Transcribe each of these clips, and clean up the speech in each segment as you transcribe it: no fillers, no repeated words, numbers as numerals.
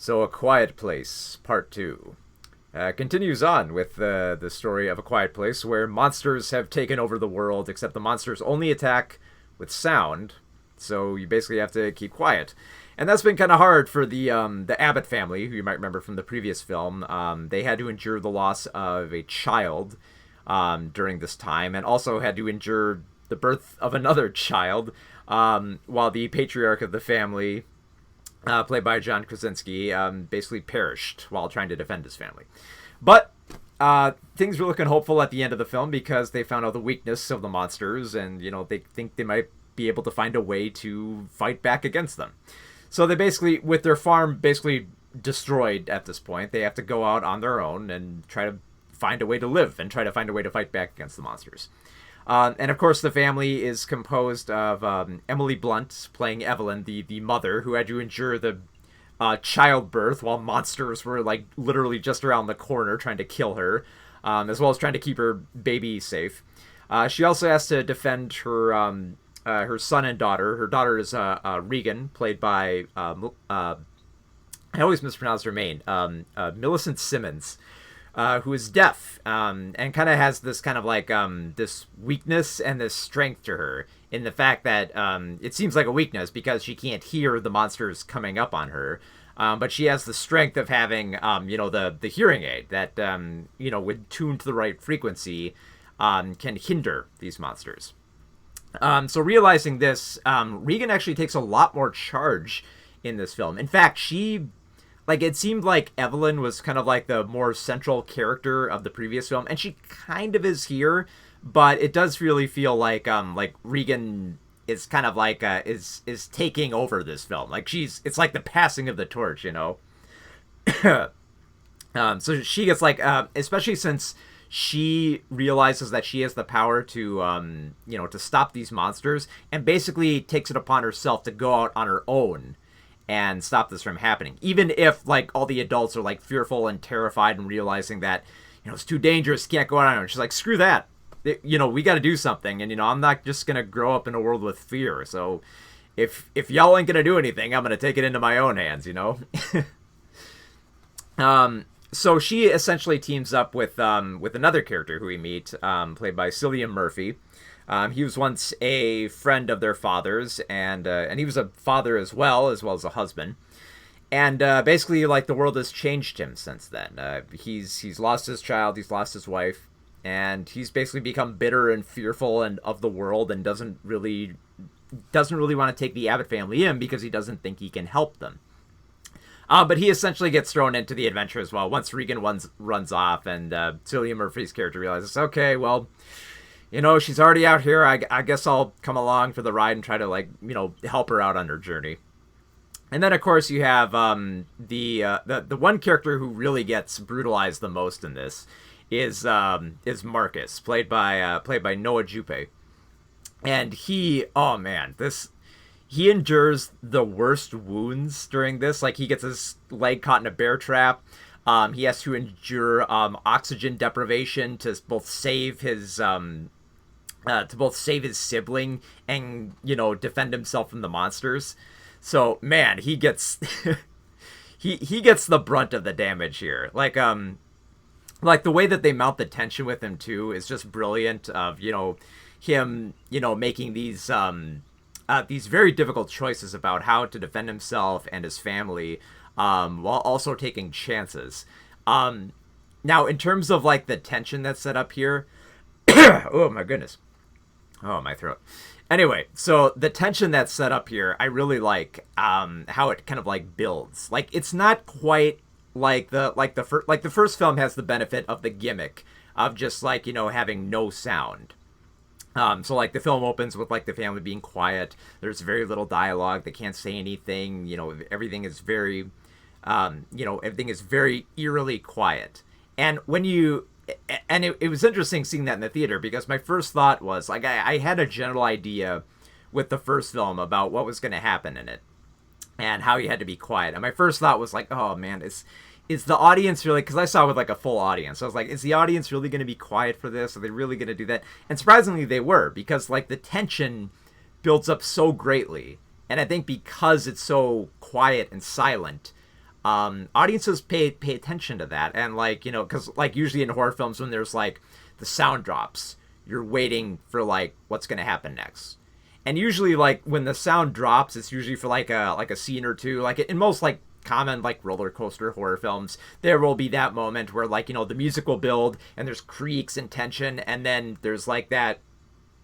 So, A Quiet Place, Part 2. Continues on with the story of A Quiet Place, where monsters have taken over the world, except the monsters only attack with sound, so you basically have to keep quiet. And that's been kind of hard for the Abbott family, who you might remember from the previous film. They had to endure the loss of a child during this time, and also had to endure the birth of another child, while the patriarch of the family, played by John Krasinski, basically perished while trying to defend his family. But things were looking hopeful at the end of the film because they found out the weakness of the monsters, and they think they might be able to find a way to fight back against them. So they basically, with their farm basically destroyed at this point, they have to go out on their own and try to find a way to live and try to find a way to fight back against the monsters. And of course, the family is composed of Emily Blunt playing Evelyn, the mother, who had to endure the childbirth while monsters were like literally just around the corner trying to kill her, as well as trying to keep her baby safe. She also has to defend her son and daughter. Her daughter is Regan, played by I always mispronounce her name, Millicent Simmons. Who is deaf, and kind of has this kind of like this weakness and this strength to her, in the fact that it seems like a weakness because she can't hear the monsters coming up on her, but she has the strength of having the hearing aid that when tuned to the right frequency, can hinder these monsters. So realizing this, Regan actually takes a lot more charge in this film. In fact, it seemed like Evelyn was kind of like the more central character of the previous film, and she kind of is here, but it does really feel like Regan is kind of like is taking over this film. It's like the passing of the torch, So she gets especially since she realizes that she has the power to to stop these monsters, and basically takes it upon herself to go out on her own and stop this from happening, even if all the adults are fearful and terrified and realizing that it's too dangerous, can't go out on it. She's like, screw that, we got to do something, and I'm not just gonna grow up in a world with fear. So if y'all ain't gonna do anything, I'm gonna take it into my own hands. So she essentially teams up with another character who we meet, played by Cillian Murphy. He was once a friend of their father's, and he was a father as well as a husband. And basically, the world has changed him since then. He's lost his child, he's lost his wife, and he's basically become bitter and fearful and of the world, and doesn't really want to take the Abbott family in because he doesn't think he can help them. But he essentially gets thrown into the adventure as well once Regan runs off, and Cillian Murphy's character realizes, okay, well, she's already out here. I guess I'll come along for the ride and try to help her out on her journey. And then of course you have the one character who really gets brutalized the most in this is Marcus, played by Noah Jupe. And he endures the worst wounds during this. He gets his leg caught in a bear trap. He has to endure oxygen deprivation to both save his sibling and defend himself from the monsters. So man, he gets he gets the brunt of the damage here. The way that they mount the tension with him too is just brilliant. Of him making these very difficult choices about how to defend himself and his family, while also taking chances. Now in terms of the tension that's set up here, oh my goodness. Oh, my throat. Anyway, so the tension that's set up here, I really like how it kind of builds. It's not quite the first film has the benefit of the gimmick of just having no sound. So the film opens with the family being quiet. There's very little dialogue. They can't say anything. Everything is very eerily quiet. And it was interesting seeing that in the theater, because my first thought was I had a general idea with the first film about what was going to happen in it and how you had to be quiet. And my first thought was oh man, is the audience really, because I saw it with a full audience, so I was like, is the audience really going to be quiet for this? Are they really going to do that? And surprisingly they were, because the tension builds up so greatly. And I think because it's so quiet and silent, audiences pay attention to that. And like, because like usually in horror films, when there's like the sound drops, you're waiting for like what's going to happen next. And usually like when the sound drops, it's usually for like a scene or two. Like in most like common like roller coaster horror films, there will be that moment where like, the music will build and there's creaks and tension, and then there's like that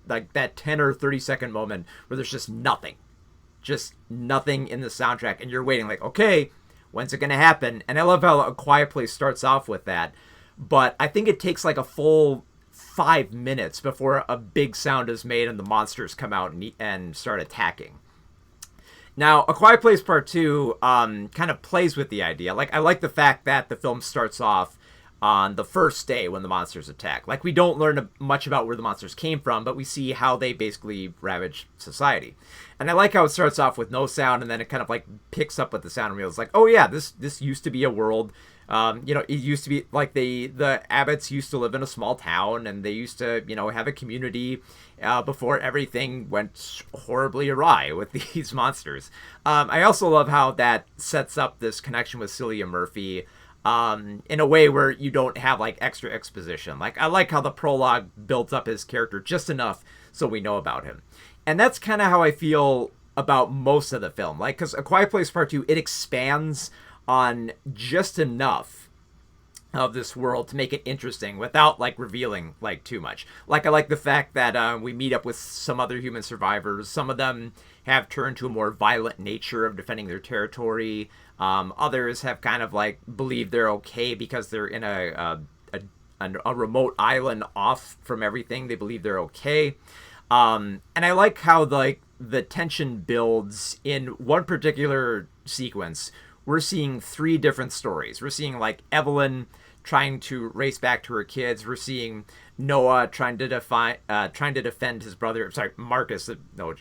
10 or 30-second moment where there's just nothing in the soundtrack, and you're waiting like, okay, when's it gonna happen? And I love how A Quiet Place starts off with that, but I think it takes like a full 5 minutes before a big sound is made and the monsters come out and start attacking. Now, A Quiet Place Part 2 kind of plays with the idea. Like, I like the fact that the film starts off on the first day when the monsters attack. Like, we don't learn much about where the monsters came from, but we see how they basically ravage society. And I like how it starts off with no sound, and then it kind of like picks up with the sound wheel. It's like, oh yeah, this used to be a world. It used to be like the Abbotts used to live in a small town, and they used to, have a community before everything went horribly awry with these monsters. I also love how that sets up this connection with Cillian Murphy in a way where you don't have like extra exposition. Like, I like how the prologue builds up his character just enough so we know about him. And that's kind of how I feel about most of the film. Like, because A Quiet Place Part 2, it expands on just enough of this world to make it interesting without like revealing like too much. Like, I like the fact that we meet up with some other human survivors. Some of them have turned to a more violent nature of defending their territory. Others have kind of like believed they're okay because they're in a remote island off from everything. They believe they're okay. And I like how like the tension builds in one particular sequence. We're seeing 3 different stories. We're seeing like Evelyn trying to race back to her kids. We're seeing Noah trying to defend his brother. Sorry, Marcus. No,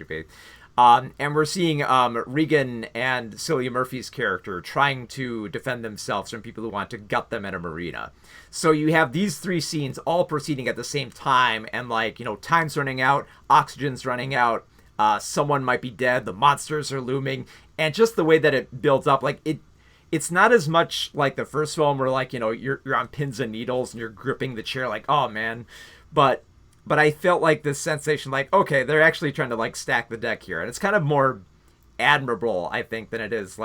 and we're seeing Regan and Cillian Murphy's character trying to defend themselves from people who want to gut them at a marina. So you have these 3 scenes all proceeding at the same time, and like, time's running out, oxygen's running out, someone might be dead, the monsters are looming, and just the way that it builds up, like it's not as much like the first film where like, you're on pins and needles and you're gripping the chair like, oh man, but I felt like this sensation like, okay, they're actually trying to like stack the deck here, and it's kind of more admirable, I think, than it is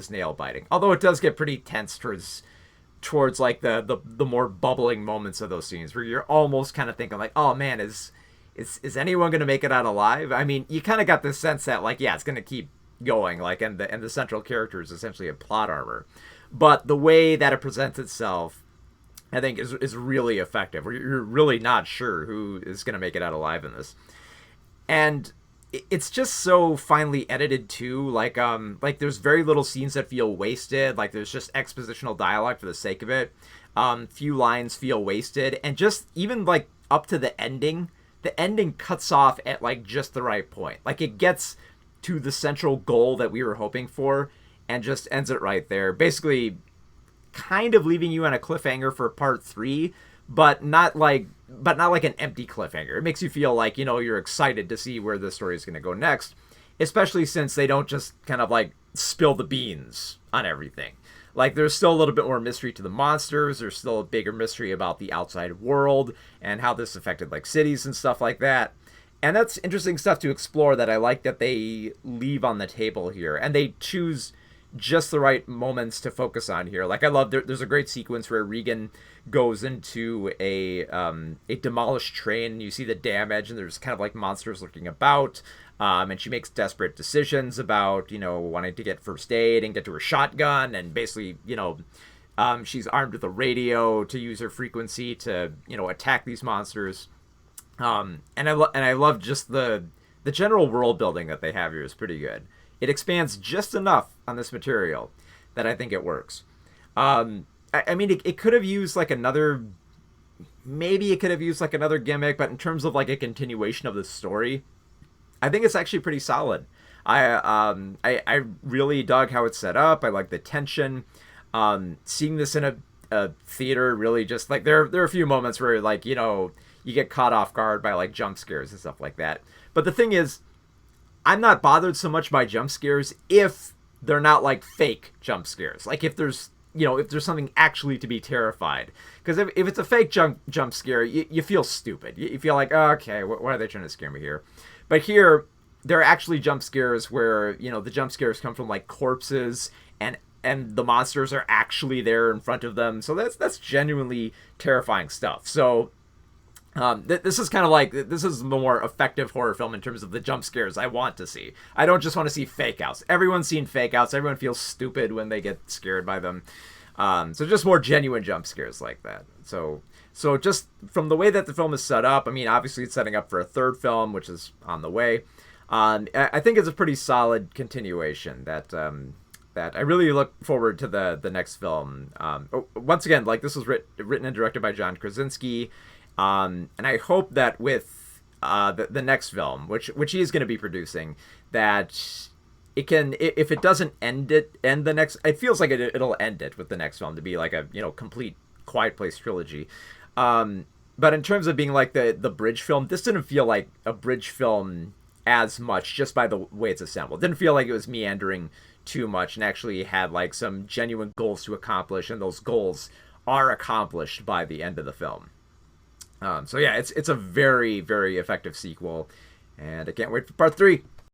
nail biting. Although it does get pretty tense towards like the more bubbling moments of those scenes where you're almost kind of thinking like, oh man, is anyone going to make it out alive? I mean, you kind of got this sense that like, yeah, it's going to keep going, like, and the central character is essentially a plot armor, but the way that it presents itself, I think, is really effective. Where you're really not sure who is going to make it out alive in this, and it's just so finely edited too. Like there's very little scenes that feel wasted. Like, there's just expositional dialogue for the sake of it. Few lines feel wasted, and just even like up to the ending cuts off at like just the right point. Like, it gets to the central goal that we were hoping for and just ends it right there, basically kind of leaving you on a cliffhanger for part 3, but not like an empty cliffhanger. It makes you feel like, you're excited to see where the story is going to go next, especially since they don't just kind of like spill the beans on everything. Like, there's still a little bit more mystery to the monsters. There's still a bigger mystery about the outside world and how this affected like cities and stuff like that. And that's interesting stuff to explore that I like that they leave on the table here. And they choose just the right moments to focus on here. Like, I love, there's a great sequence where Regan goes into a demolished train, and you see the damage, and there's kind of like monsters lurking about. And she makes desperate decisions about, wanting to get first aid and get to her shotgun. And basically, she's armed with a radio to use her frequency to, attack these monsters. And I love just the general world building that they have here is pretty good. It expands just enough on this material that I think it works. I mean, it could have used like another gimmick, but in terms of like a continuation of the story, I think it's actually pretty solid. I really dug how it's set up. I like the tension. Seeing this in a theater really just like there are a few moments where like, you get caught off guard by like jump scares and stuff like that. But the thing is, I'm not bothered so much by jump scares if they're not like fake jump scares. Like if there's if there's something actually to be terrified, because if it's a fake jump scare, you feel stupid. You feel like, oh, okay, why are they trying to scare me here? But here there are actually jump scares where the jump scares come from like corpses, and the monsters are actually there in front of them. So that's genuinely terrifying stuff. So this is kind of like, this is the more effective horror film in terms of the jump scares I want to see. I don't just want to see fake outs. Everyone's seen fake outs. Everyone feels stupid when they get scared by them. So just more genuine jump scares like that. So just from the way that the film is set up, I mean, obviously it's setting up for a third film, which is on the way. I think it's a pretty solid continuation that I really look forward to the next film. Once again, like, this was written and directed by John Krasinski. And I hope that with the next film, which he is going to be producing, that it can, if it doesn't end the next, it feels like it'll end it with the next film to be like a complete Quiet Place trilogy. But in terms of being like the bridge film, this didn't feel like a bridge film as much, just by the way it's assembled. It didn't feel like it was meandering too much, and actually had like some genuine goals to accomplish, and those goals are accomplished by the end of the film. So yeah, it's a very, very effective sequel, and I can't wait for part 3.